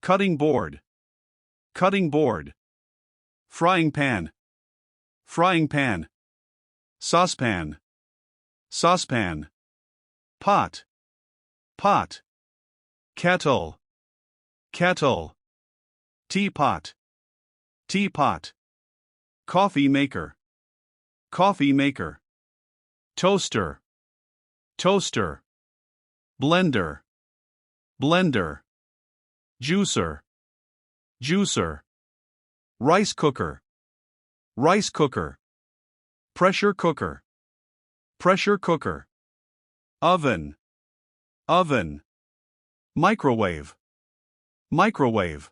Cutting board. Cutting board. Frying pan. Frying pan. Saucepan. Saucepan. Pot. Pot. Kettle. Kettle. Teapot. Teapot. Coffee maker. Coffee maker. Toaster. Toaster. Blender. Blender. Juicer. Juicer. Rice cooker. Rice cooker. Pressure cooker. Pressure cooker. Oven. Oven. Microwave. Microwave.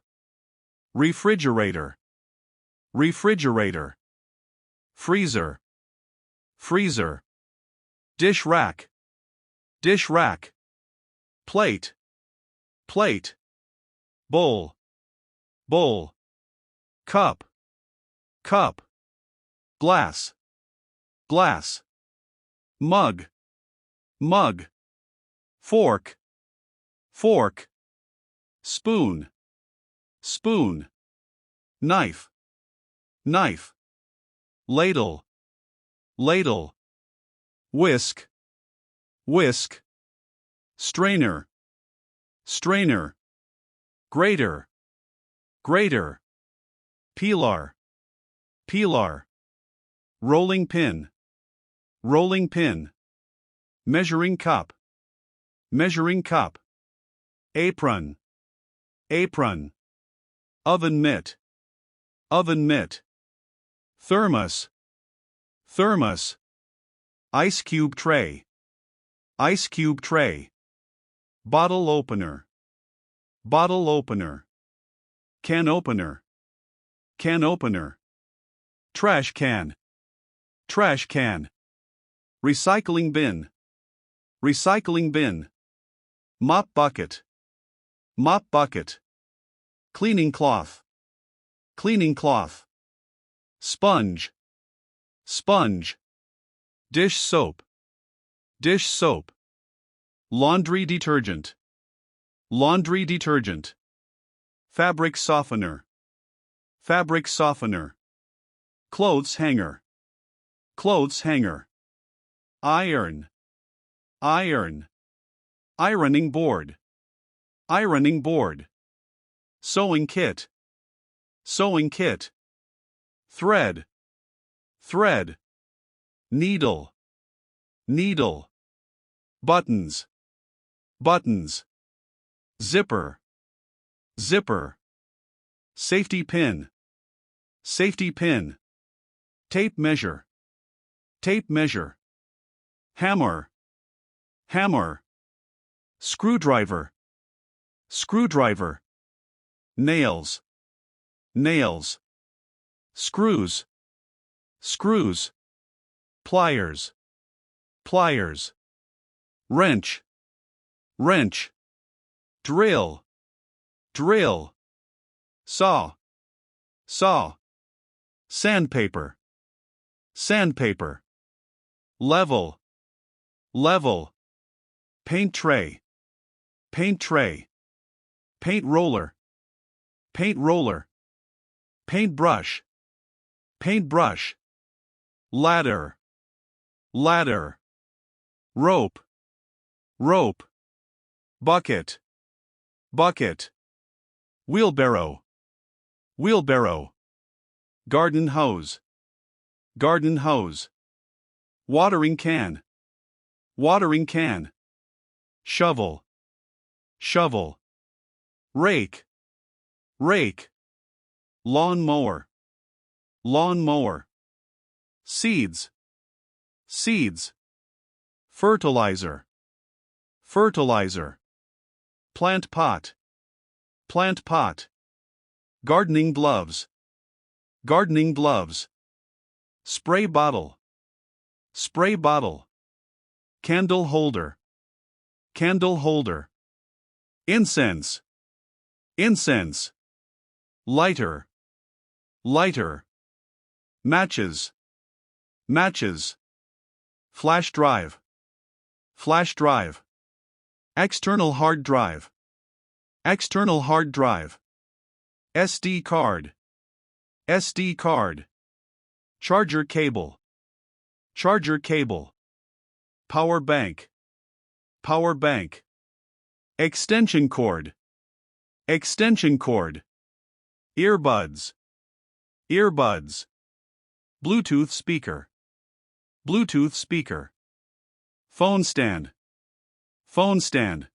Refrigerator. Refrigerator. Freezer. Freezer. Dish rack. Dish rack. Plate. Plate. Bowl. Bowl. Cup. Cup. Glass. Glass. Mug. Mug. Fork. Fork. Spoon. Spoon. Knife. Knife. Ladle. Ladle. Whisk. Whisk. Strainer. Strainer. Grater. Grater. Peeler. Peeler. Rolling pin. Rolling pin. Measuring cup. Measuring cup. Apron. Apron. Oven mitt. Oven mitt. Thermos. Thermos. Ice cube tray. Ice cube tray. Bottle opener. Bottle opener. Can opener. Can opener. Trash can. Trash can. Recycling bin. Recycling bin. Mop bucket. Mop bucket. Cleaning cloth. Cleaning cloth. Sponge. Sponge. Dish soap. Dish soap. Laundry detergent. Laundry detergent. Fabric softener. Fabric softener. Clothes hanger. Clothes hanger. Iron. Iron. Ironing board. Ironing board. Sewing kit. Sewing kit. Thread. Thread. Needle. Needle. Buttons. Buttons. Zipper. Zipper. Safety pin. Safety pin. Tape measure. Tape measure. Hammer. Hammer. Screwdriver. Screwdriver. Nails. Nails. Screws. Screws. Pliers. Pliers. Wrench. Wrench. Drill. Drill. Saw. Saw. Sandpaper. Sandpaper. Level. Level. Paint tray. Paint tray. Paint roller. Paint roller. Paintbrush. Paintbrush. Ladder. Ladder. Rope. Rope. Bucket. Bucket. Wheelbarrow. Wheelbarrow. Garden hose. Garden hose. Watering can. Watering can. Shovel. Shovel. Rake. Rake. Lawn mower. Lawn mower. Seeds. Seeds. Fertilizer. Fertilizer. Plant pot. Plant pot. Gardening gloves. Gardening gloves. Spray bottle. Spray bottle. Candle holder. Candle holder. Incense. Incense. Lighter. Lighter. Matches. Matches. Flash drive. Flash drive. External hard drive. External hard drive. SD card. SD card. Charger cable. Charger cable. Power bank. Power bank. Extension cord. Extension cord. Earbuds. Earbuds. Bluetooth speaker. Bluetooth speaker. Phone stand. Phone stand.